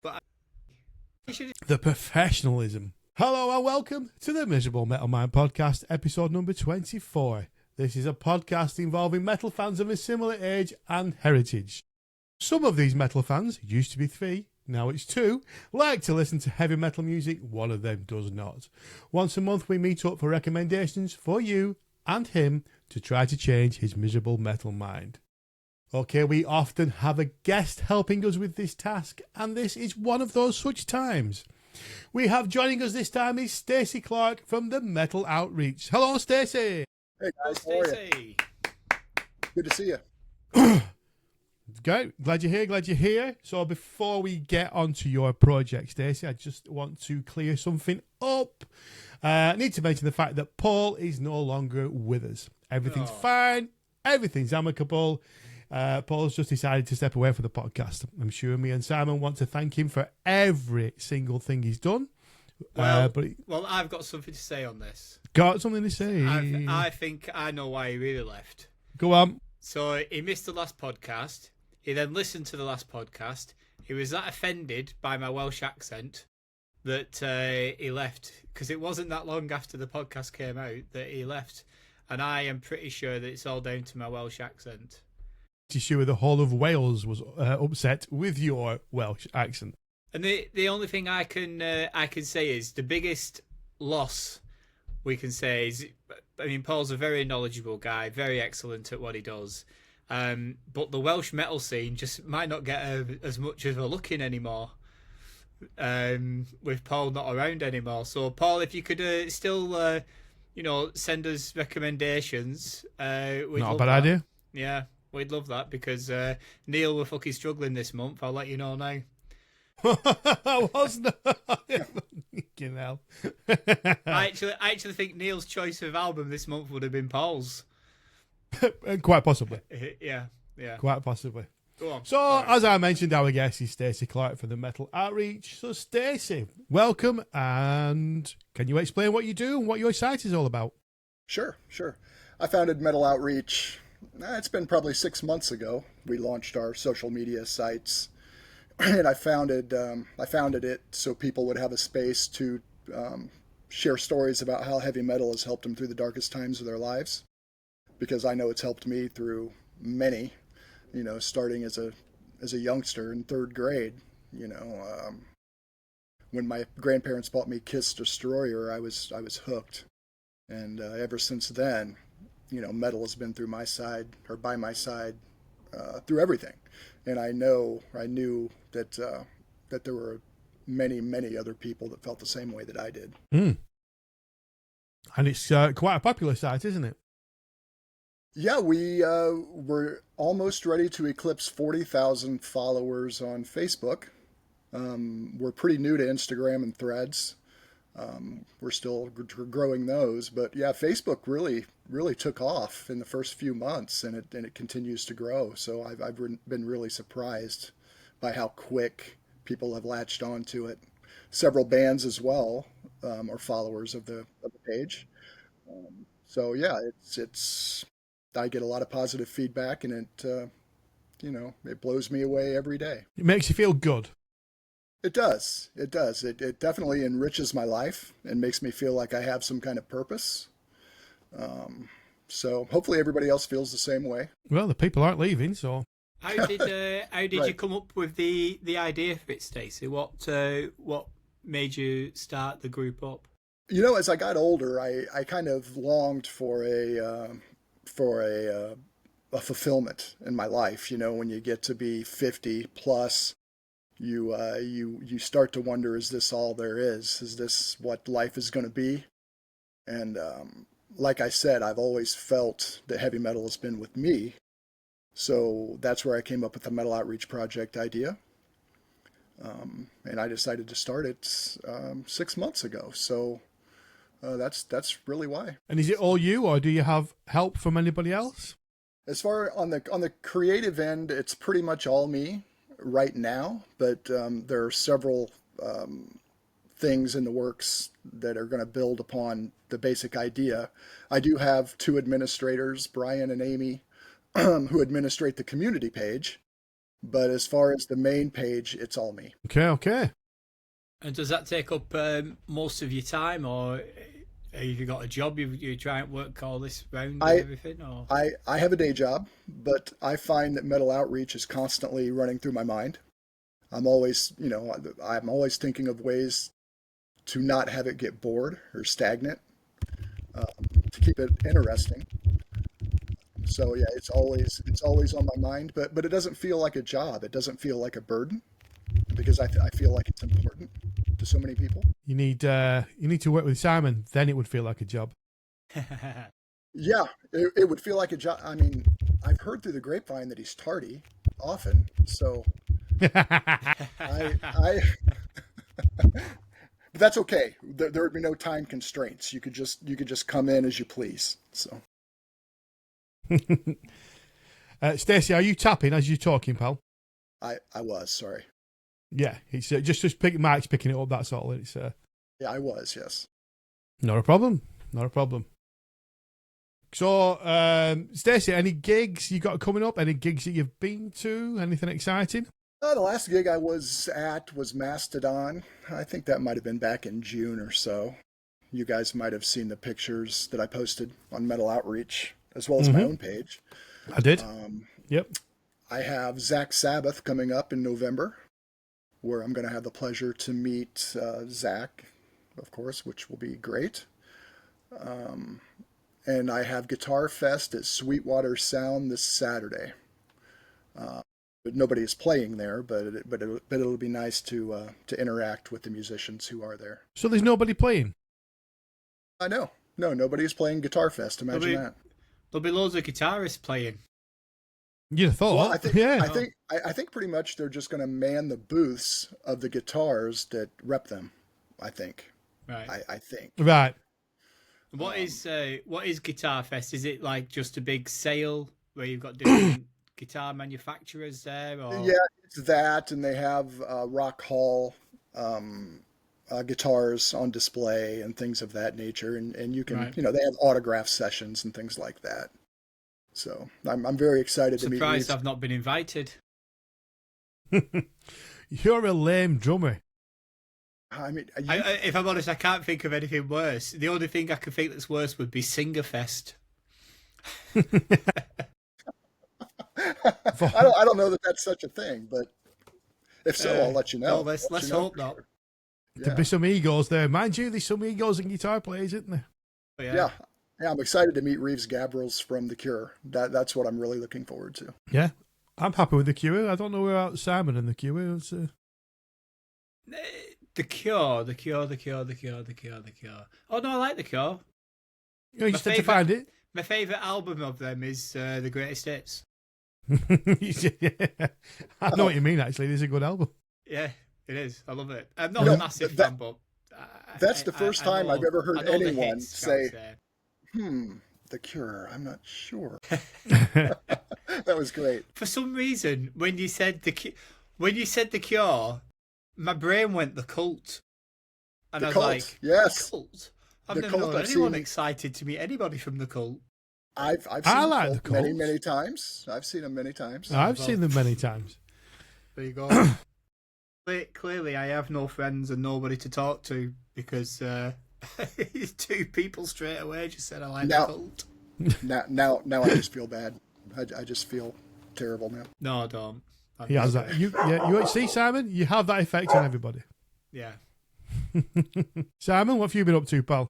But you should. The professionalism. Hello and welcome to the Miserable Metal Mind podcast, episode number 24. This is a podcast involving metal fans of a similar age and heritage. Some of these metal fans, used to be 3, now it's 2, like to listen to heavy metal music, one of them does not. Once a month we meet up for recommendations for you and him to try to change his miserable metal mind. Okay, we often have a guest helping us with this task, and this is one of those such times. We have joining us this time is Stacey Clark from the Metal Outreach. Hello, Stacey. Hey guys, how are you? Good to see you. Great, glad you're here. So before we get onto your project, Stacey, I just want to clear something up. I need to mention the fact that Paul is no longer with us. Everything's fine, everything's amicable. Paul's just decided to step away from the podcast. I'm sure me and Simon want to thank him for every single thing he's done. Well, I've got something to say on this. Got something to say? I think I know why he really left. Go on. So he missed the last podcast. He then listened to the last podcast. He was that offended by my Welsh accent that he left, because it wasn't that long after the podcast came out that he left. And I am pretty sure that it's all down to my Welsh accent. Sure the whole of Wales was upset with your Welsh accent. And the only thing I can say is the biggest loss we can say is, I mean, Paul's a very knowledgeable guy, very excellent at what he does. But the Welsh metal scene just might not get as much of a look in anymore, with Paul not around anymore. So Paul, if you could still send us recommendations, not a bad idea. Yeah. We'd love that, because Neil were fucking struggling this month. I'll let you know now. I wasn't. Fucking hell. I actually think Neil's choice of album this month would have been Paul's. Quite possibly. Yeah. Quite possibly. Go on. So, as I mentioned, our guest is Stacey Clark from the Metal Outreach. So, Stacey, welcome, and can you explain what you do and what your site is all about? Sure. I founded Metal Outreach. It's been probably 6 months ago. We launched our social media sites, and I founded it so people would have a space to share stories about how heavy metal has helped them through the darkest times of their lives. Because I know it's helped me through many, starting as a youngster in 3rd grade. When my grandparents bought me Kiss Destroyer, I was hooked, and ever since then, metal has been through my side, or by my side, through everything. And I knew that there were many other people that felt the same way that I did. And it's quite a popular site, isn't it? Yeah, we're almost ready to eclipse 40,000 followers on Facebook. We're pretty new to Instagram and Threads. We're still growing those, but yeah, Facebook really took off in the first few months, and it continues to grow. So I've been really surprised by how quick people have latched onto it. Several bands as well are followers of the page. So yeah, it's I get a lot of positive feedback, and it blows me away every day. It makes you feel good. It does. It definitely enriches my life and makes me feel like I have some kind of purpose. So hopefully everybody else feels the same way. Well, the people aren't leaving, so. How did right. you come up with the idea for it, Stacey? What made you start the group up? As I got older, I kind of longed for a fulfillment in my life. When you get to be 50 plus. You start to wonder, is this all there is? Is this what life is going to be? And like I said, I've always felt that heavy metal has been with me. So that's where I came up with the Metal Outreach Project idea. And I decided to start it 6 months ago. So that's really why. And is it all you, or do you have help from anybody else? As far on the creative end, it's pretty much all me right now, but there are several things in the works that are going to build upon the basic idea. I do have 2 administrators, Brian and Amy, who administrate the community page, But as far as the main page, it's all me. Okay. And does that take up most of your time, or have you got a job you try and work all this round and I everything? Or I have a day job, but I find that metal outreach is constantly running through my mind. I'm always, I'm always thinking of ways to not have it get bored or stagnant, um, to keep it interesting. So yeah, it's always on my mind, but it doesn't feel like a job. It doesn't feel like a burden because I feel like it's important to so many people. You need to work with Simon, then it would feel like a job. Yeah, it would feel like a job. I mean, I've heard through the grapevine that he's tardy often, so I but that's okay. There would be no time constraints. You could just come in as you please. So Stacey, are you tapping as you're talking, pal? I was sorry. Yeah, it's just Mike's picking it up. That's all. It's Yeah, I was, yes. not a problem. Not a problem. So, Stacey, any gigs you got coming up? Any gigs that you've been to? Anything exciting? The last gig I was at was Mastodon. I think that might have been back in June or so. You guys might have seen the pictures that I posted on Metal Outreach, as well as my own page. I did. Yep. I have Zach Sabbath coming up in November, where I'm going to have the pleasure to meet Zach, of course, which will be great. And I have Guitar Fest at Sweetwater Sound this Saturday. But nobody is playing there, but it'll be nice to interact with the musicians who are there. So there's nobody playing? I know. No, nobody is playing Guitar Fest. Imagine that. There'll be loads of guitarists playing. You'd have thought. Well, yeah. I think pretty much they're just going to man the booths of the guitars that rep them. I think. Right. I think. Right. What is Guitar Fest? Is it like just a big sale where you've got different guitar manufacturers there? Or? Yeah, it's that, and they have Rock Hall guitars on display and things of that nature, and you can, Right. they have autograph sessions and things like that. So I'm very excited to meet. Surprised I've not been invited. You're a lame drummer. I mean, If I'm honest, I can't think of anything worse. The only thing I could think that's worse would be Singer Fest. I don't know that that's such a thing, but if so, I'll let you know. No, let's hope not. There'll be some egos there. Mind you, there's some egos in guitar players, isn't there? Yeah. I'm excited to meet Reeves Gabrels from The Cure. That's what I'm really looking forward to. Yeah. I'm happy with The Cure. I don't know about Simon and The Cure. It's, The Cure. Oh no, I like The Cure. you just have to find it. My favourite album of them is The Greatest Hits. I know what you mean, actually. It is a good album. Yeah, it is. I love it. I'm not a massive fan, but that's the first time I've ever heard anyone hits, say, The Cure, I'm not sure. That was great. For some reason, when you said The Cure, my brain went The Cult. And The I was Cult, like, yes. The Cult? I've The never Cult, known I've anyone seen- excited to meet anybody from The Cult. I've seen I like The many, Cult. many times. I've seen them many times. I've seen them many times. There you go. Clearly, I have no friends and nobody to talk to because two people straight away just said I like The Cult. Now I just feel bad. I just feel terrible now. No, I don't. He has that. You see, Simon, you have that effect on everybody. Yeah. Simon, what have you been up to, pal?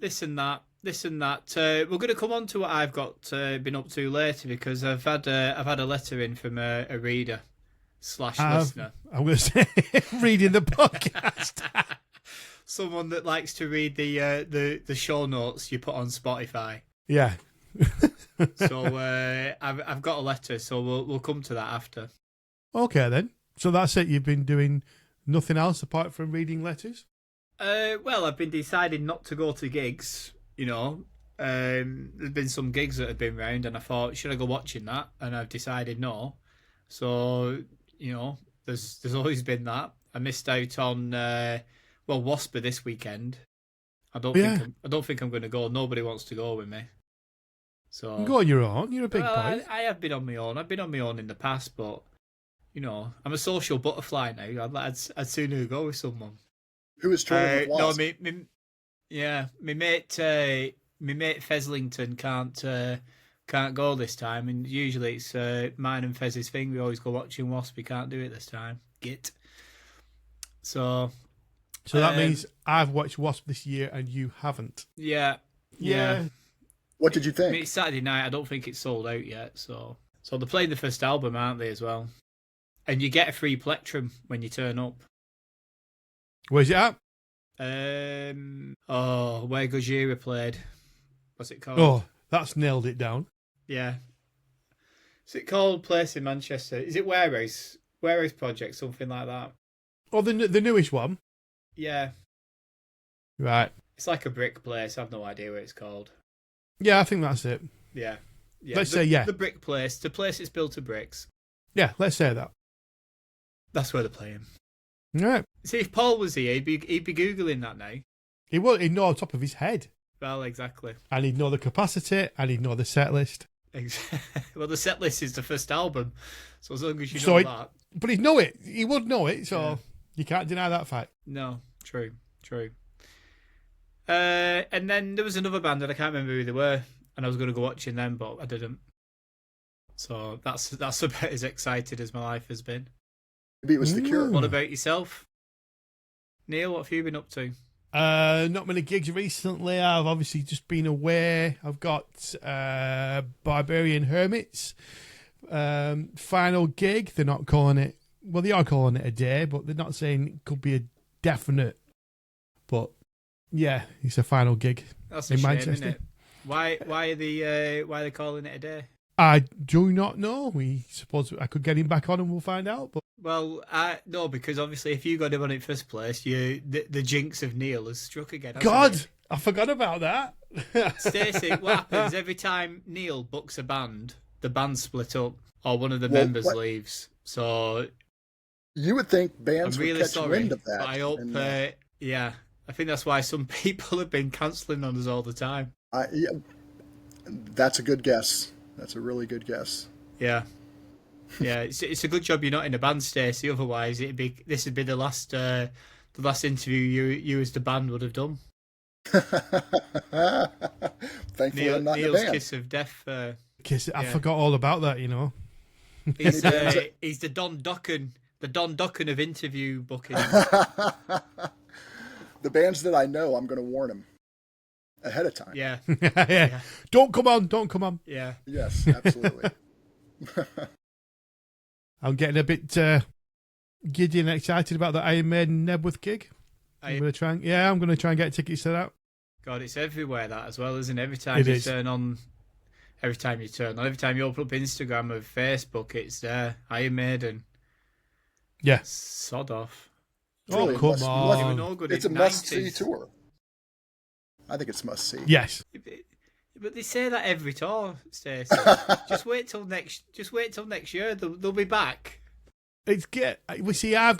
This and that. We're going to come on to what I've got been up to later because I've had a letter in from a reader / listener. I'm going to say reading the podcast. Someone that likes to read the show notes you put on Spotify. Yeah. So I've got a letter, so we'll come to that after. Okay then. So that's it. You've been doing nothing else apart from reading letters? Well, I've been deciding not to go to gigs. There's been some gigs that have been round, and I thought, should I go watching that? And I've decided no. So there's always been that. I missed out on Wasper this weekend. I don't think I'm going to go. Nobody wants to go with me. So Go on your own. You're a big boy. I have been on my own. I've been on my own in the past, but I'm a social butterfly now. I'd sooner go with someone. Who is touring with Wasp? No, my mate Feslington can't go this time, and usually it's mine and Fez's thing. We always go watching Wasp. He can't do it this time. Git. So that means I've watched Wasp this year and you haven't. Yeah. What did you think? I mean, it's Saturday night. I don't think it's sold out yet. So they're playing the first album, aren't they, as well? And you get a free plectrum when you turn up. Where's it at? Where Gojira played. What's it called? Oh, that's nailed it down. Yeah. Is it called Place in Manchester? Is it Warehouse? Warehouse Project, something like that. Oh, the newest one? Yeah. Right. It's like a brick place. I've no idea what it's called. Yeah, I think that's it. Yeah. Let's say yeah. The brick place. The place it's built of bricks. Yeah, let's say that. That's where they're playing. All right. See, if Paul was here, he'd be Googling that now. He would. He'd know on top of his head. Well, exactly. And he'd know the capacity, and he'd know the set list. Well, the set list is the first album, so as long as you know that. But he'd know it. He would know it, so you can't deny that fact. No, true. And then there was another band that I can't remember who they were, and I was going to go watching them, but I didn't. So that's about as excited as my life has been. Maybe it was The Cure. What about yourself, Neil? What have you been up to? Not many gigs recently. I've obviously just been away. I've got Barbarian Hermits final gig. They're not calling it. Well, they are calling it a day, but they're not saying it could be a definite. But yeah, it's a final gig. That's a in shame, Manchester. isn't it? Why are they calling it a day? I do not know. We suppose I could get him back on and we'll find out. But well, no, because obviously if you got him on in first place, the jinx of Neil has struck again. God, I forgot about that. Stacey, what happens every time Neil books a band? The band split up, or one of the members leaves. So you would think bands I'm really would catch sorry, wind of that. But I hope, I think that's why some people have been cancelling on us all the time. That's a good guess. That's a really good guess. Yeah. It's a good job you're not in a band, Stacey. Otherwise, this would be the last interview you as the band would have done. Thankfully, I'm not in a Neil's band. kiss of death. I forgot all about that. He's the Don Ducken of interview booking. The bands that I know, I'm going to warn them ahead of time. Yeah. Yeah. Don't come on. Yeah. Yes, absolutely. I'm getting a bit giddy and excited about the Iron Maiden Nebworth gig. I'm going to try and get tickets to that. God, it's everywhere that as well, isn't it? Every time you open up Instagram or Facebook, it's there. Iron Maiden. Yeah. Sod off. Really, come on. It's a must-see tour. I think it's must-see. Yes. But they say that every tour, Stacey. Just wait till next year. They'll be back. I've got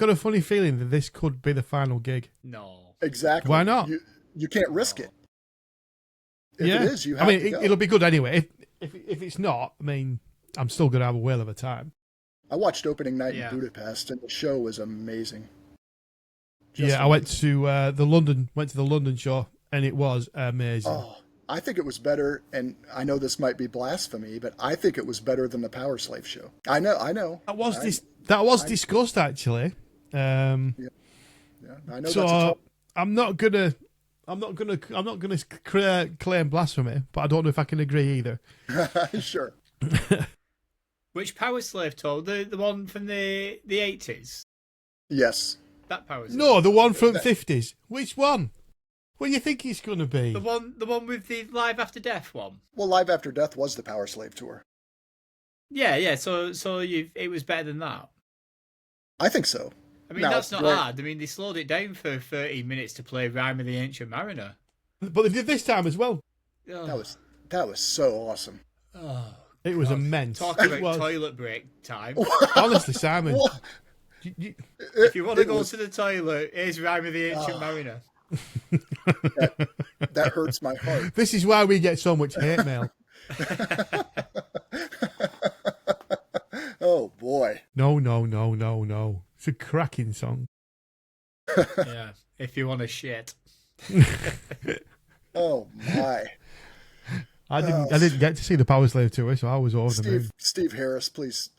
a funny feeling that this could be the final gig. No. Exactly. Why not? You can't risk it. If it is, you have to go. It'll be good anyway. If it's not, I'm still going to have a whale of a time. I watched opening night in Budapest, and the show was amazing. I went to the London show, and it was amazing. Oh, I think it was better, and I know this might be blasphemy, but I think it was better than the Power Slave show. I know. That was discussed actually. I know. So I'm not gonna claim blasphemy, but I don't know if I can agree either. Sure. Which Power Slave tour? The one from the 80s? Yes. That Power Slave? No, the one from 50s. Which one? What do you think it's going to be? The one with the Live After Death one? Well, Live After Death was the Power Slave tour. Yeah. So it was better than that? I think so. I mean, that's not hard. I mean, they slowed it down for 13 minutes to play Rime of the Ancient Mariner. But they did this time as well. Oh. That was so awesome. Oh, it was immense. Talk about toilet break time. Honestly, Simon. If you want to go to the toilet, here's Rime of the Ancient Mariner. That hurts my heart. This is why we get so much hate mail. Oh boy. No, no, no, no, no. It's a cracking song. Yeah, if you want to shit. Oh my. I didn't get to see the Power Slave tour, so I was over the moon. Steve Harris, please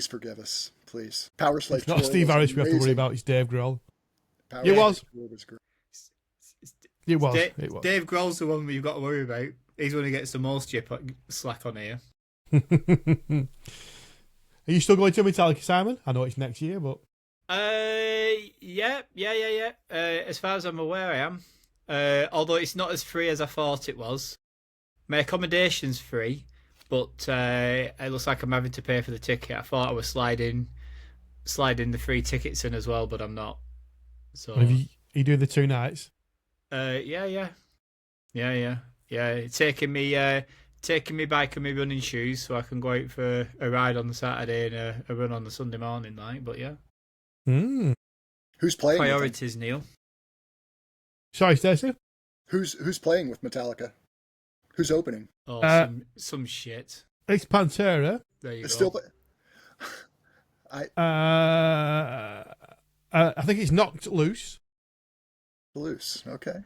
forgive us, please. Power Slave It's not tour Steve was Harris we have to worry amazing. about, it's Dave Grohl. Power It was. Slave tour was great. It was. Dave, It was. Dave Grohl's the one you've got to worry about. He's one who gets the most slack on here. Are you still going to Metallica, Simon? I know it's next year, but Yeah. As far as I'm aware, I am. Although it's not as free as I thought it was. My accommodation's free, but it looks like I'm having to pay for the ticket. I thought I was sliding the free tickets in as well, but I'm not. So are you doing the 2 nights? Yeah. Taking me bike and my running shoes so I can go out for a ride on the Saturday and a run on the Sunday morning, like. But yeah, Who's playing? priorities, Neil. Sorry, Stacey? Who's playing with Metallica? Who's opening? Oh, some shit. It's Pantera. There you It's go. still. I think it's Knocked Loose. Loose. Okay.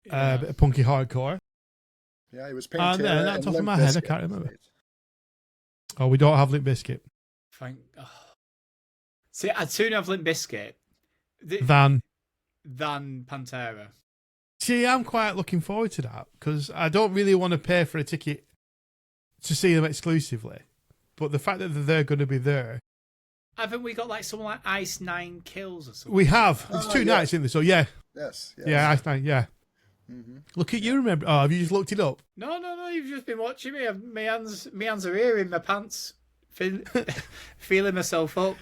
Yeah. Bit of punky hardcore. Yeah, it was And Pantera. then, off the and top of Limp my head, I Bizkit. can't remember. Oh, we don't have Limp Bizkit. See, I'd sooner have Limp Bizkit Than Pantera. See, I'm quite looking forward to that because I don't really want to pay for a ticket to see them exclusively. But the fact that they're going to be there. Haven't we got like someone like Ice Nine Kills or something? We have. There's 2 nights in there, so yeah. Yes. Yeah, Ice Nine, yeah. Mm-hmm. Look at you, remember? Oh, have you just looked it up? No, you've just been watching me. My hands are here in my pants, feeling myself up.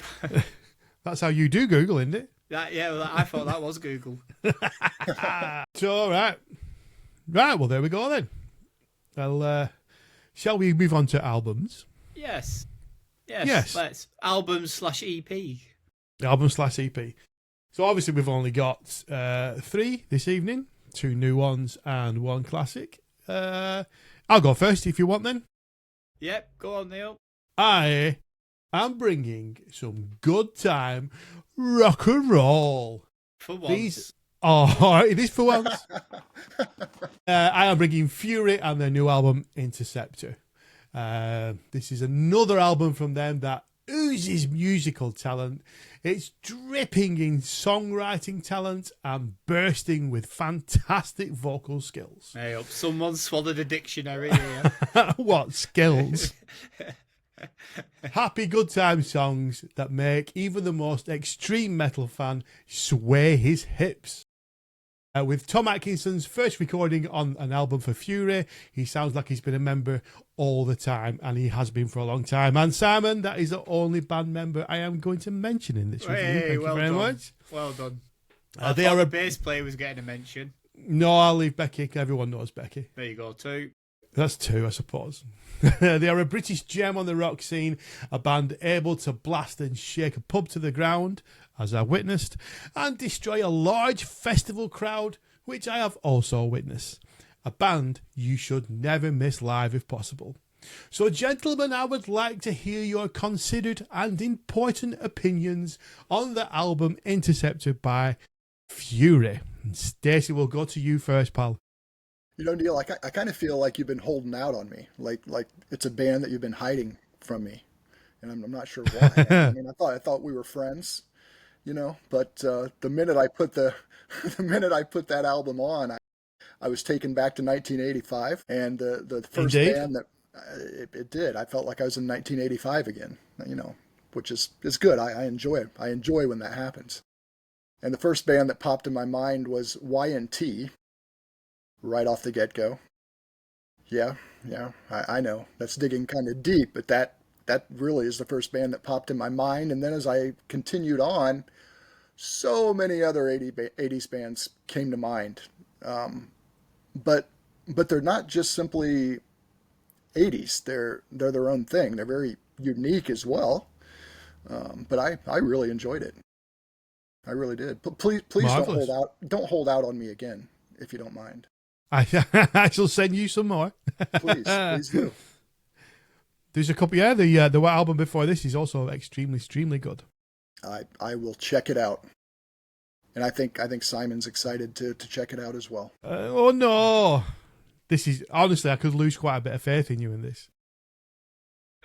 That's how you do Google, isn't it? I thought that was Google. So, right. Right, well, there we go then. Well, shall we move on to albums? Yes. Let's album/EP. Album/EP. So, obviously, we've only got 3 this evening. 2 new ones and 1 classic. I'll go first if you want then. Yep, go on, Neil. I am bringing some good time rock and roll. For once. It is for once. I am bringing Fury and their new album, Interceptor. This is another album from them that oozes musical talent. It's dripping in songwriting talent and bursting with fantastic vocal skills. Hey up, someone swallowed a dictionary here. What skills? Happy good time songs that make even the most extreme metal fan sway his hips. With Tom Atkinson's first recording on an album for Fury, he sounds like he's been a member all the time, and he has been for a long time. And Simon, that is the only band member I am going to mention in this review. Thank you very much. Well done. They are the bass player was getting a mention. No, I'll leave Becky. Everyone knows Becky. There you go, 2. That's 2, I suppose. They are a British gem on the rock scene, a band able to blast and shake a pub to the ground, as I witnessed, and destroy a large festival crowd, which I have also witnessed. A band you should never miss live if possible. So, gentlemen, I would like to hear your considered and important opinions on the album Interceptor by Fury. And Stacey, will go to you first, pal. You know, Neil, I kind of feel like you've been holding out on me, like it's a band that you've been hiding from me, and I'm not sure why. I mean, I thought we were friends, you know. But the minute I put the minute I put that album on, I was taken back to 1985, and the first Indeed. band that it did. I felt like I was in 1985 again, you know, which is good. I enjoy it. I enjoy when that happens. And the first band that popped in my mind was Y&T. Right off the get-go. Yeah, I know. That's digging kind of deep, but that really is the first band that popped in my mind. And then as I continued on, so many other 80s bands came to mind. But they're not just simply 80s. They're their own thing. They're very unique as well. But I really enjoyed it. I really did. Please Marvelous. don't hold out on me again, if you don't mind. I shall send you some more. Please do. There's a couple. Yeah, the album before this is also extremely good. I will check it out, and I think Simon's excited to check it out as well. Oh no, this is honestly, I could lose quite a bit of faith in you in this.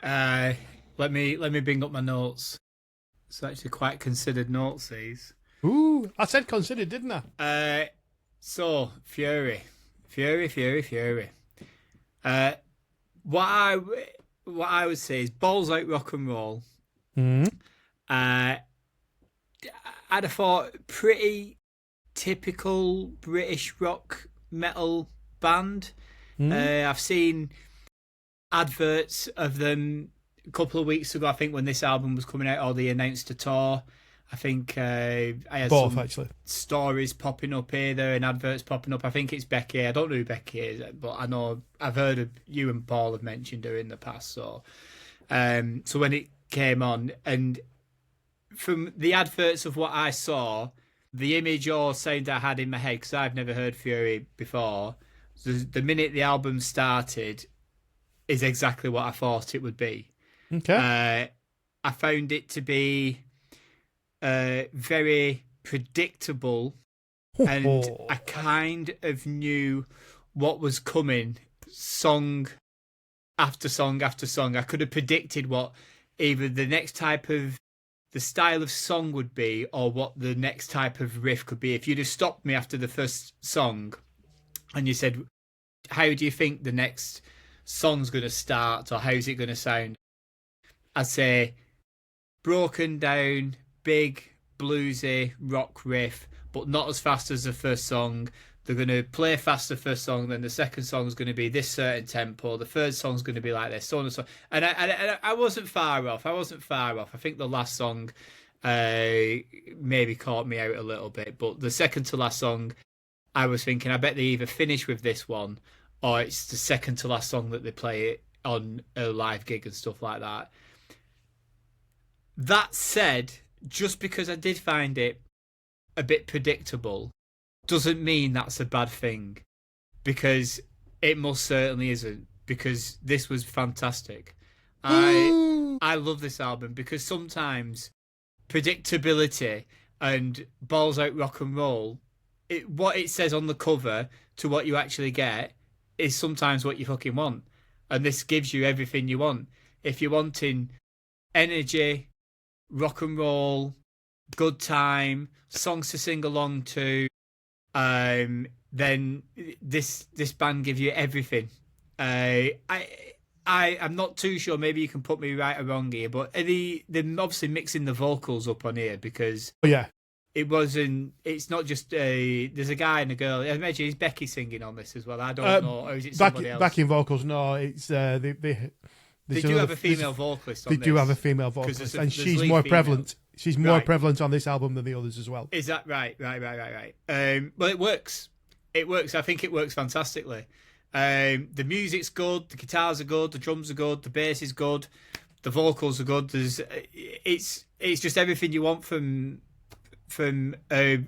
Let me bring up my notes. It's actually quite considered notes, these. Ooh, I said considered, didn't I? So Fury. What I would say is balls out rock and roll. I'd have thought pretty typical British rock metal band. I've seen adverts of them a couple of weeks ago, I think, when this album was coming out, or they announced a tour. I think I had both, some actually. Stories popping up here, there, and adverts popping up. I think it's Becky. I don't know who Becky is, but I know I've heard of you and Paul have mentioned her in the past. So when it came on, and from the adverts of what I saw, the image or sound I had in my head, because I've never heard Fury before, the minute the album started is exactly what I thought it would be. Okay. I found it to be very predictable, and I kind of knew what was coming song after song after song. I could have predicted what either the next type of the style of song would be, or what the next type of riff could be. If you'd have stopped me after the first song and you said, how do you think the next song's going to start, or how's it going to sound, I'd say broken down, big bluesy rock riff, but not as fast as the first song. They're going to play fast the first song, then the second song is going to be this certain tempo, the third song's going to be like this, so on and so on. And I wasn't far off. I think the last song maybe caught me out a little bit, but the second to last song, I was thinking, I bet they either finish with this one, or it's the second to last song that they play on a live gig and stuff like that. That said, just because I did find it a bit predictable doesn't mean that's a bad thing, because it most certainly isn't, because this was fantastic. I love this album, because sometimes predictability and balls out rock and roll, what it says on the cover to what you actually get is sometimes what you fucking want, and this gives you everything you want. If you're wanting energy, rock and roll, good time, songs to sing along to, then this band give you everything. I'm not too sure. Maybe you can put me right or wrong here, but they're obviously mixing the vocals up on here, because it's not just there's a guy and a girl. I imagine it's Becky singing on this as well. I don't know, or is it somebody else? Backing vocals? No, it's they do have a female vocalist on this. They do have a female vocalist, and she's more prevalent. She's more prevalent on this album than the others as well. Is that right? Right. Well, it works. I think it works fantastically. The music's good, the guitars are good, the drums are good, the bass is good, the vocals are good. It's just everything you want from a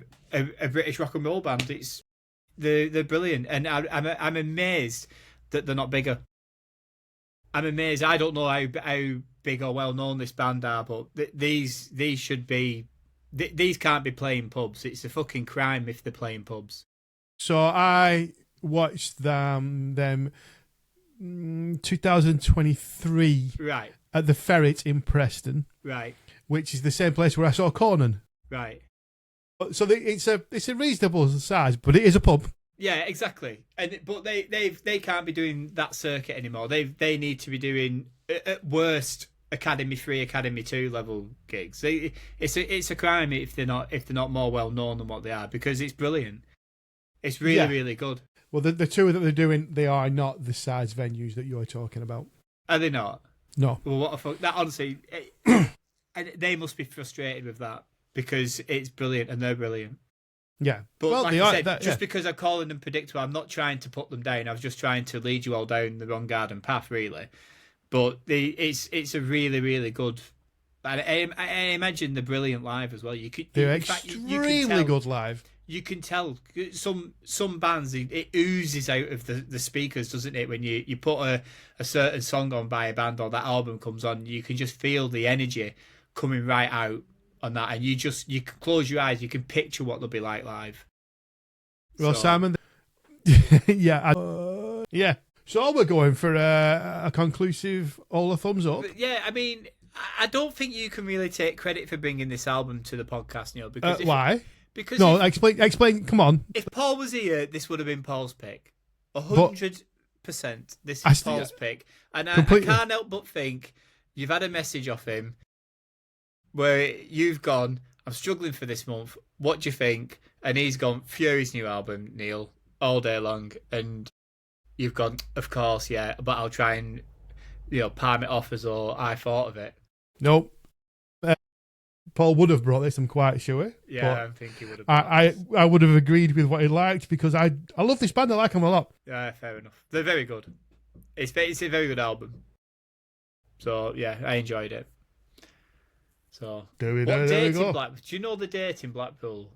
British rock and roll band. They're brilliant, and I'm amazed that they're not bigger. I'm amazed. I don't know how big or well known this band are, but these should be. These can't be playing pubs. It's a fucking crime if they're playing pubs. So I watched them 2023 right at the Ferret in Preston, right, which is the same place where I saw Conan. Right. So it's a reasonable size, but it is a pub. Yeah, exactly. But they can't be doing that circuit anymore. They need to be doing at worst Academy 3, Academy 2 level gigs. It's a crime if they're not more well known than what they are, because it's brilliant. It's really good. Well, the two that they're doing, they are not the size venues that you're talking about. Are they not? No. Well, what the fuck? That honestly, they must be frustrated with that, because it's brilliant and they're brilliant. Yeah, but like I said, because I'm calling them predictable, I'm not trying to put them down. I was just trying to lead you all down the wrong garden path, really. But it's a really good. I imagine they're brilliant live as well. They're extremely good live. you can tell some bands it oozes out of the speakers, doesn't it? When you put a certain song on by a band or that album comes on, you can just feel the energy coming right out on that, and you can close your eyes, you can picture what they'll be like live. Well, so, Simon, yeah. So we're going for a conclusive all a thumbs up. Yeah, I mean, I don't think you can really take credit for bringing this album to the podcast, Neil. Because why? Because explain. Come on. If Paul was here, this would have been Paul's pick. 100%. This is Paul's pick, and I can't help but think you've had a message off him where you've gone, I'm struggling for this month. What do you think? And he's gone, Fury's new album, Neil, all day long. And you've gone, of course, yeah, but I'll try and, palm it off as though I thought of it. Nope. Paul would have brought this, I'm quite sure. Yeah, I think he would have. I would have agreed with what he liked because I love this band. I like them a lot. Yeah, fair enough. They're very good. It's a very good album. So, yeah, I enjoyed it. So, what date in Blackpool? Do you know the date in Blackpool?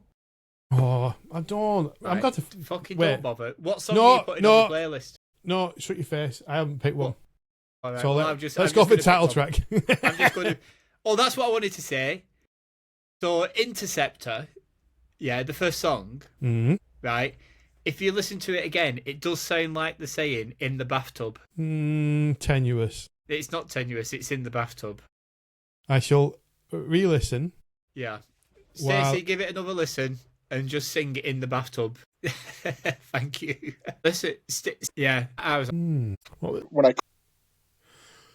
Oh, I don't. Right. I've got to... Fucking don't bother. What song are you putting on the playlist? No, shut your face. I haven't picked one. All right, so well, let's go for the title track. I'm just going to... Oh, that's what I wanted to say. So, Interceptor, the first song, right? If you listen to it again, it does sound like the saying, in the bathtub. Tenuous. It's not tenuous, it's in the bathtub. I shall re-listen. Yeah. Stacey, give it another listen and just sing it in the bathtub. Thank you. Listen, I was...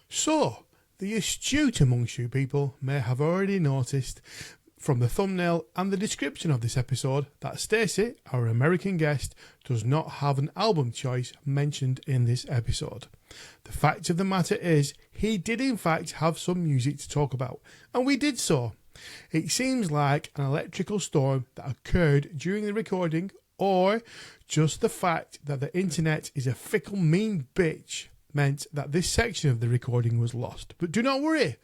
So, the astute amongst you people may have already noticed from the thumbnail and the description of this episode that Stacey, our American guest, does not have an album choice mentioned in this episode. The fact of the matter is, he did in fact have some music to talk about, and we did so. It seems like an electrical storm that occurred during the recording, or just the fact that the internet is a fickle, mean bitch meant that this section of the recording was lost. But do not worry.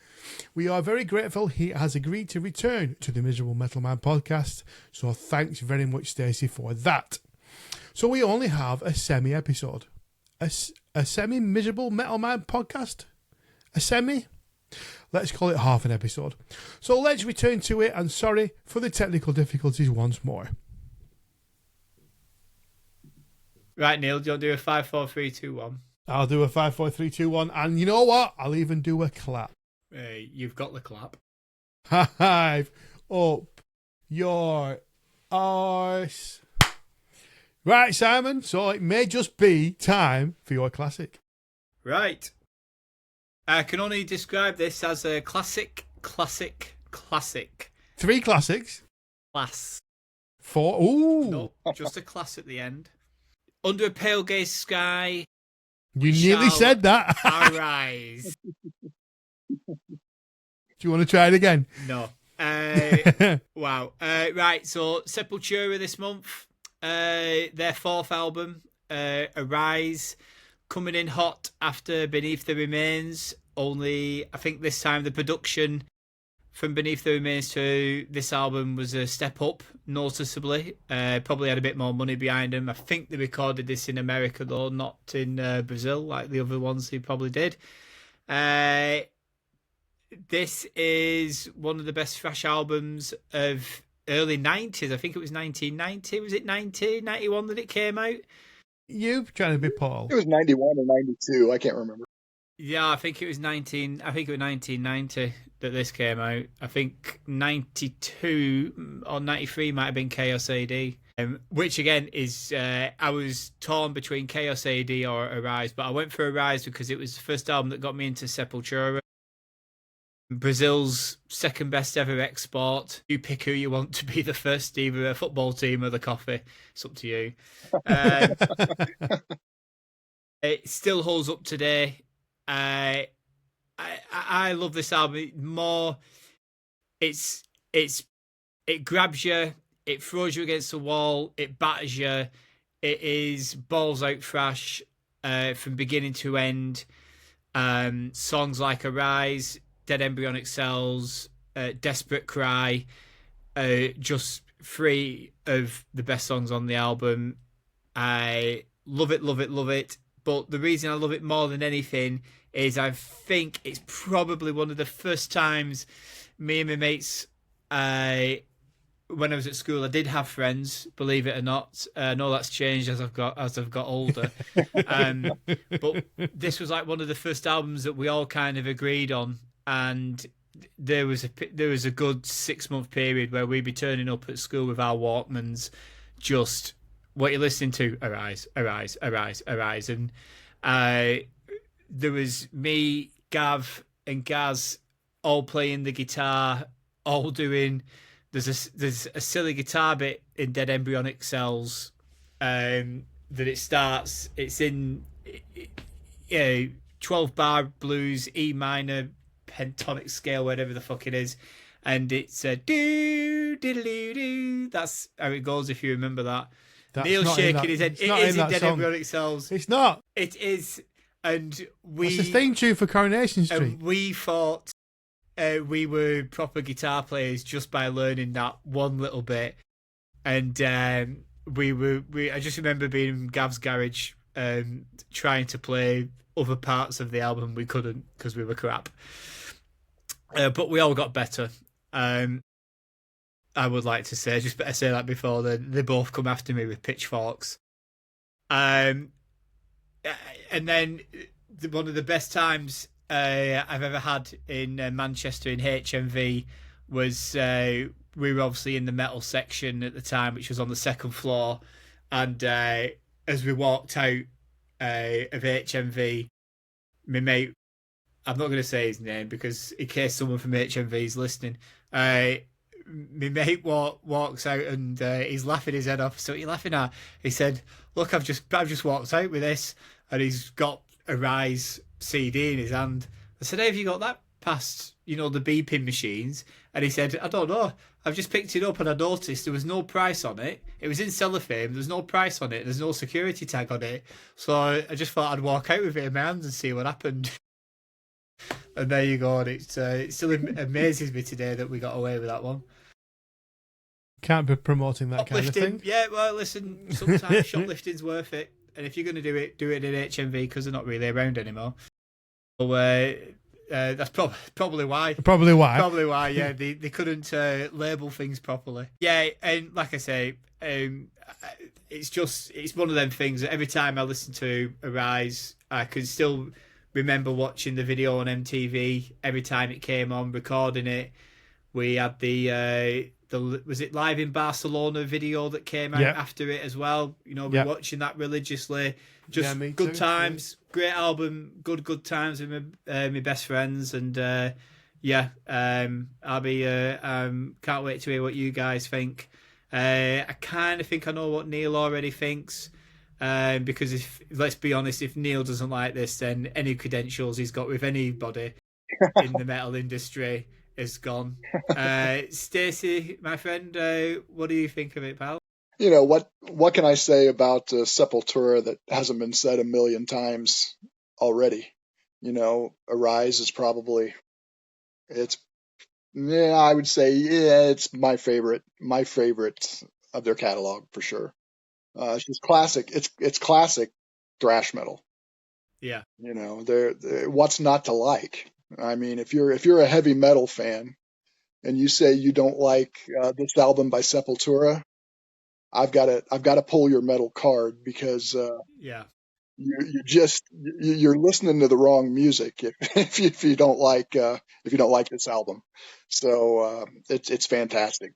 We are very grateful he has agreed to return to the Miserable Metal Man podcast. So thanks very much, Stacey, for that. So we only have a semi-episode. A semi-Miserable Metal Man podcast? A semi? Let's call it half an episode. So let's return to it, and sorry for the technical difficulties once more. Right, Neil, do you want to do a 5, 4, 3, 2, 1? I'll do a 5, 4, 3, 2, 1, and you know what? I'll even do a clap. You've got the clap. Hive up your arse. Right, Simon, so it may just be time for your classic. Right. I can only describe this as a classic. 3 classics. Class. 4. Ooh. No, just a class at the end. Under a pale grey sky. You nearly said that. Arise. Do you want to try it again? No. Wow. Right, so Sepultura this month. Their 4th album, Arise, coming in hot after Beneath the Remains. Only, I think this time the production from Beneath the Remains to this album was a step up noticeably. Probably had a bit more money behind them. I think they recorded this in America though, not in Brazil like the other ones they probably did. This is one of the best thrash albums of early 90s. I think it was 1990. Was it 1991 that it came out? You trying to be Paul? It was 91 or 92. I can't remember. Yeah, I think it was 1990 that this came out. I think 92 or 93 might have been Chaos AD. Which again is, I was torn between Chaos AD or Arise, but I went for Arise because it was the first album that got me into Sepultura. Brazil's second best ever export. You pick who you want to be the first, either a football team or the coffee. It's up to you. It still holds up today. I love this album more. It grabs you, it throws you against the wall, it batters you. It is balls out thrash from beginning to end. Songs like Arise, Dead Embryonic Cells, Desperate Cry, just three of the best songs on the album. I love it, love it, love it. But the reason I love it more than anything is I think it's probably one of the first times me and my mates, when I was at school, I did have friends, believe it or not. I know that's changed as I've got older. But this was like one of the first albums that we all kind of agreed on, and there was a good 6 month period where we'd be turning up at school with our Walkmans, just what you're listening to, Arise, Arise, Arise, Arise, and there was me, Gav, and Gaz all playing the guitar, all doing. There's a silly guitar bit in Dead Embryonic Cells that it starts. It's in 12-bar blues, E minor, pentonic scale, whatever the fuck it is, and it's a do diddly do. That's how it goes. If you remember that. That's Neil shaking his head. It is in Dead Embryonic Cells. It's not. It is, and we. It's the theme tune for Coronation Street. We thought we were proper guitar players just by learning that one little bit, and I just remember being in Gav's garage, trying to play other parts of the album. We couldn't because we were crap, but we all got better. I would like to say, just better say that before they both come after me with pitchforks. And then one of the best times I've ever had in Manchester in HMV was we were obviously in the metal section at the time, which was on the second floor, and as we walked out of HMV, my mate, I'm not going to say his name because in case someone from HMV is listening, my mate walks out and he's laughing his head off. So what are you laughing at? He said, "Look, I've just walked out with this," and he's got a Rise CD in his hand. I said, "Hey, have you got that past, the beeping machines?" And he said, "I don't know. I've just picked it up and I noticed there was no price on it. It was in cellophane. There's no price on it. There's no security tag on it. So I just thought I'd walk out with it in my hands and see what happened." And there you go. And it still amazes me today that we got away with that one. Can't be promoting that kind of thing. Yeah, well, listen, sometimes shoplifting's worth it. And if you're going to do it in HMV because they're not really around anymore. So that's probably why. Probably why, yeah. They couldn't label things properly. Yeah, and like I say, it's one of them things that every time I listen to Arise, I can still remember watching the video on MTV every time it came on, recording it. We had the was it Live in Barcelona video that came out after it as well. We're watching that religiously. Just good times, great album, good times with my best friends, and I'll be can't wait to hear what you guys think. I kind of think I know what Neil already thinks, because let's be honest, if Neil doesn't like this, then any credentials he's got with anybody in the metal industry is gone. Stacey, my friend, what do you think of it, pal? What can I say about Sepultura that hasn't been said a million times already? Arise is probably I would say it's my favorite of their catalog for sure. It's just classic. It's classic thrash metal. Yeah. They're what's not to like? I mean, if you're a heavy metal fan and you say you don't like this album by Sepultura, I've got to pull your metal card because you're listening to the wrong music if you don't like this album. So it's fantastic.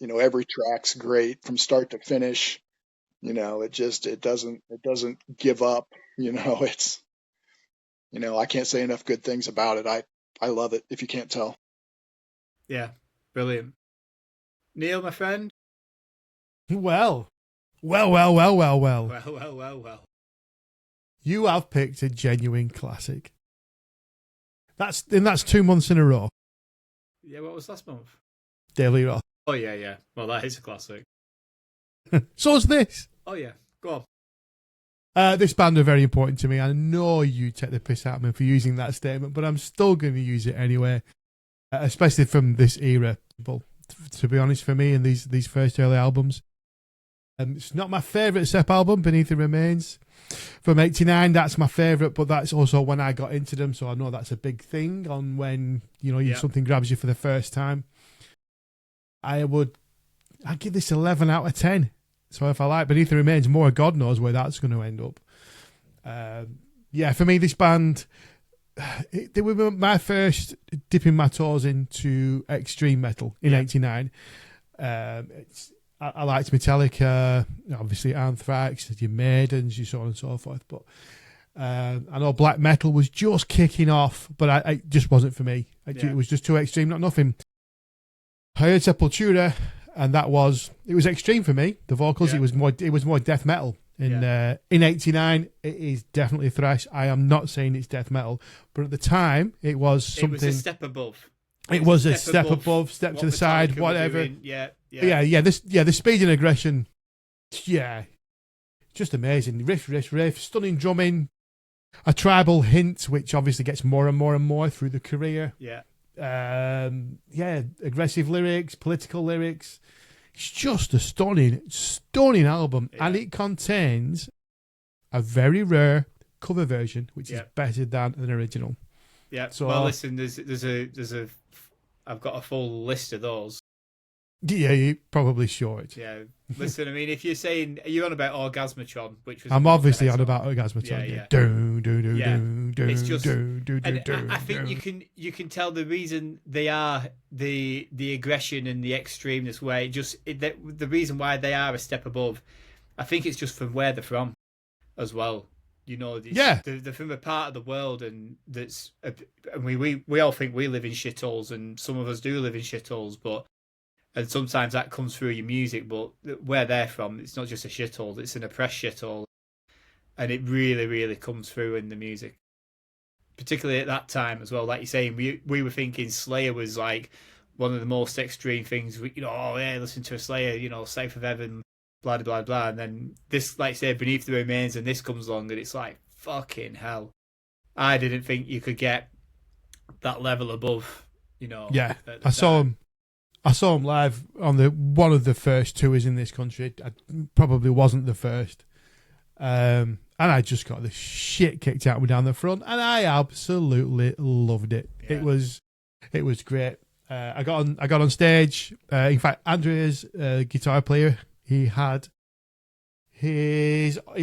Every track's great from start to finish. It doesn't give up. It's I can't say enough good things about it. I love it, if you can't tell. Yeah, brilliant. Neil, my friend. Well. You have picked a genuine classic. That's 2 months in a row. Yeah, what was last month? Daily Raw. Oh yeah. Well, that is a classic. So's this. Oh yeah, go on. This band are very important to me. I know you take the piss out of me for using that statement, but I'm still going to use it anyway, especially from this era. to be honest, for me in these first early albums. It's not my favourite Sep album, Beneath the Remains. From 89, that's my favourite, but that's also when I got into them, so I know that's a big thing on when, something grabs you for the first time. I'd give this 11 out of 10. So if I like Beneath the Remains more, God knows where that's going to end up. For me, this band, they were my first dipping my toes into extreme metal in 89. I liked Metallica, obviously Anthrax, your Maidens, so on and so forth. But I know black metal was just kicking off, but it just wasn't for me. It was just too extreme, not nothing. I heard Sepultura, and it was extreme for me. The vocals, it was more death metal. In 89, it is definitely thrash. I am not saying it's death metal, but at the time, it was something. It was a step above. It was a step above, step to the side, whatever. The speed and aggression, just amazing. Riff, stunning drumming, a tribal hint, which obviously gets more and more and more through the career. Aggressive lyrics, political lyrics. It's just a stunning album, and it contains a very rare cover version, which is better than an original. Yeah. So, well, listen, there's a I've got a full list of those. Yeah, you probably should. Yeah. Listen, I mean, if you're saying, are you on about Orgasmatron, which was I'm obviously on about Orgasmatron. Yeah. It's just, and I think you can tell the reason they are the aggression and the extremeness where the reason why they are a step above. I think it's just from where they're from, as well. They're from a part of the world, and that's. I mean, we all think we live in shitholes, and some of us do live in shitholes, and sometimes that comes through your music. But where they're from, it's not just a shithole; it's an oppressed shithole, and it really, really comes through in the music. Particularly at that time as well, like you're saying, we were thinking Slayer was like one of the most extreme things. Listen to a Slayer, South of Heaven. Blah, blah, blah. And then this, like I say, Beneath the Remains, and this comes along, and it's like, fucking hell. I didn't think you could get that level above, Yeah, I saw him live on one of the first tours in this country. I probably wasn't the first. And I just got the shit kicked out of me down the front, and I absolutely loved it. Yeah. It was great. I got on stage. In fact, Andrea's guitar player, he'd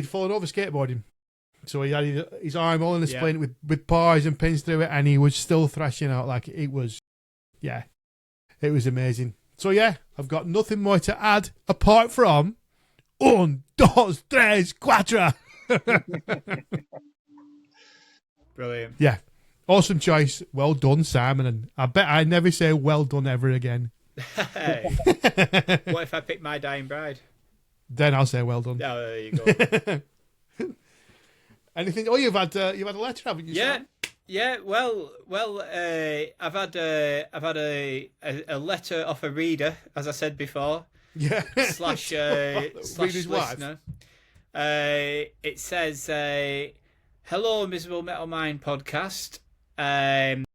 fallen over skateboarding, so he had his arm all in a splint with bars and pins through it, and he was still thrashing out like it was. Yeah, it was amazing. So I've got nothing more to add apart from un, dos, tres, cuatro. Brilliant. Yeah, awesome choice. Well done, Simon. And I bet I never say well done ever again. Hey. What if I pick My Dying Bride? Then I'll say well done. Oh, there you go. Anything? Oh, you've had a letter, haven't you? Yeah, Sam? Yeah. Well. I've had a letter off a reader, as I said before. Yeah. slash reader's listener. It says, "Hello, Miserable Metal Mind podcast. I'm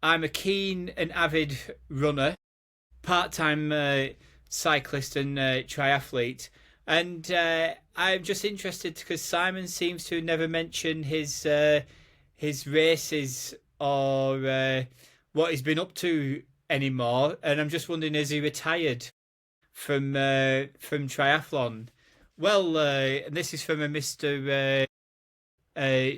a keen and avid runner, part-time cyclist and triathlete, and I'm just interested because Simon seems to never mention his races or what he's been up to anymore, and I'm just wondering, is he retired from triathlon?" Well, and this is from a Mr.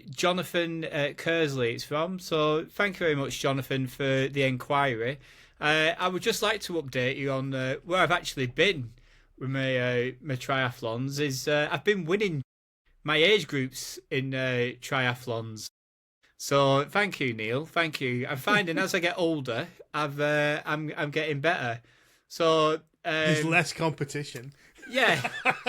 Jonathan Kersley it's from. So thank you very much, Jonathan, for the inquiry. I would just like to update you on where I've actually been with my triathlons. I've been winning my age groups in triathlons. So thank you, Neil. Thank you. I'm finding as I get older, I'm getting better. So there's less competition. Yeah,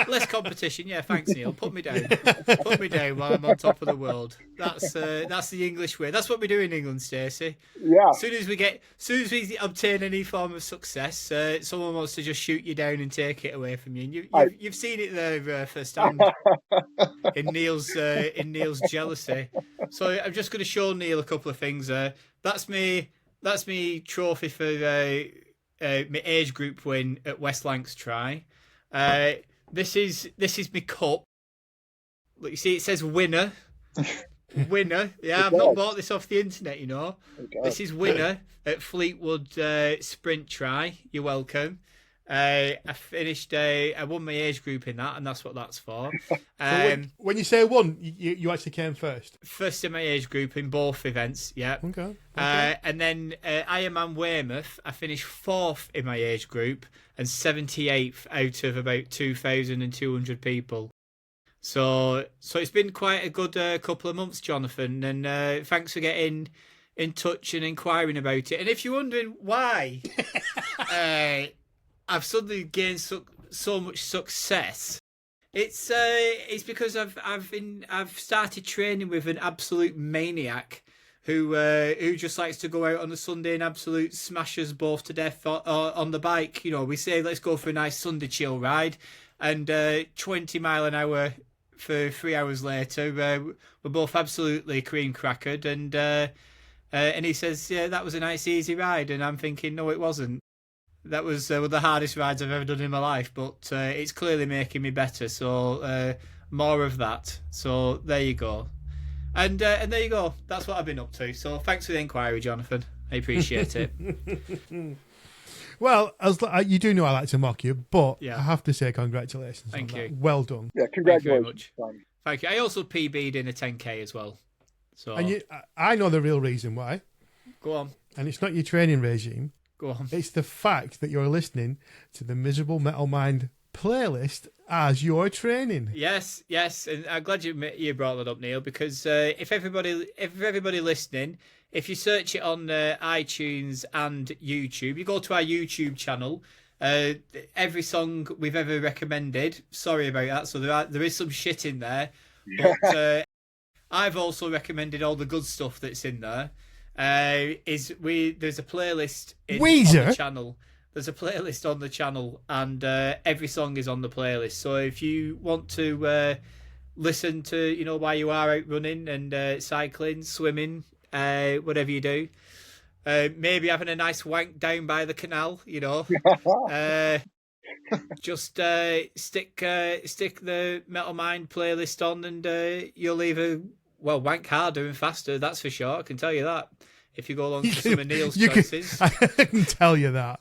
less competition. Yeah, thanks, Neil. Put me down. Put me down while I'm on top of the world. That's the English way. That's what we do in England, Stacey. Yeah. As soon as we obtain any form of success, someone wants to just shoot you down and take it away from you. And you've seen it there firsthand in Neil's jealousy. So I'm just going to show Neil a couple of things. That's me trophy for my age group win at West Lancs Try. This is my cup. Look, you see, it says winner. Winner. Yeah, I've not bought this off the internet, you know. This is winner at Fleetwood Sprint Try. You're welcome. I finished. I won my age group in that, and that's what that's for. So when you say won, you actually came first. First in my age group in both events. Yeah. Okay. And then Ironman Weymouth, I finished 4th in my age group and 78th out of about 2,200 people. So it's been quite a good couple of months, Jonathan, and thanks for getting in touch and inquiring about it. And if you're wondering why I've suddenly gained so much success, it's because I've started training with an absolute maniac who just likes to go out on a Sunday and absolute smash us both to death on the bike. You know, we say let's go for a nice Sunday chill ride, and 20 mile an hour for 3 hours later, we're both absolutely cream crackered, and he says, yeah, that was a nice easy ride, and I'm thinking, no, it wasn't. That was one of the hardest rides I've ever done in my life, but it's clearly making me better, so more of that. So there you go. And there you go. That's what I've been up to. So thanks for the inquiry, Jonathan. I appreciate it. Well, you do know I like to mock you, but Yeah. I have to say congratulations. Thank on you. That. Well done. Yeah, Thank you very congratulations. much. Thank you. I also PB'd in a 10K as well. So And I know the real reason why, go on. and it's not your training regime. Go on. It's the fact that you're listening to the Miserable Metal Mind playlist as you're training. Yes, and I'm glad you brought that up, Neil, because if everybody listening, if you search it on iTunes and YouTube, you go to our YouTube channel. Every song we've ever recommended. Sorry about that. So there is some shit in there, but I've also recommended all the good stuff that's in there. There's a playlist on the channel. There's a playlist on the channel, and every song is on the playlist. So if you want to listen to, while you are out running and cycling, swimming, whatever you do, maybe having a nice wank down by the canal, just stick the Metal Mind playlist on, and you'll either wank harder and faster. That's for sure. I can tell you that. If you go along to some of Neil's choices, I can tell you that.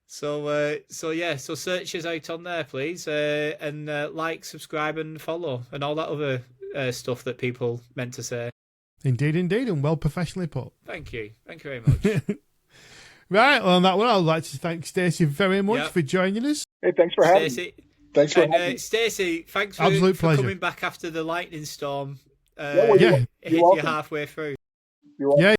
So search us out on there, please, and like, subscribe, and follow, and all that other stuff that people meant to say. Indeed, and well professionally put. Thank you very much. Right, well, on that one, I'd like to thank Stacey very much for joining us. Hey, thanks for having me. Thanks for having me. Stacey, thanks for coming back after the lightning storm. You're hit you halfway through. You're welcome. Yeah.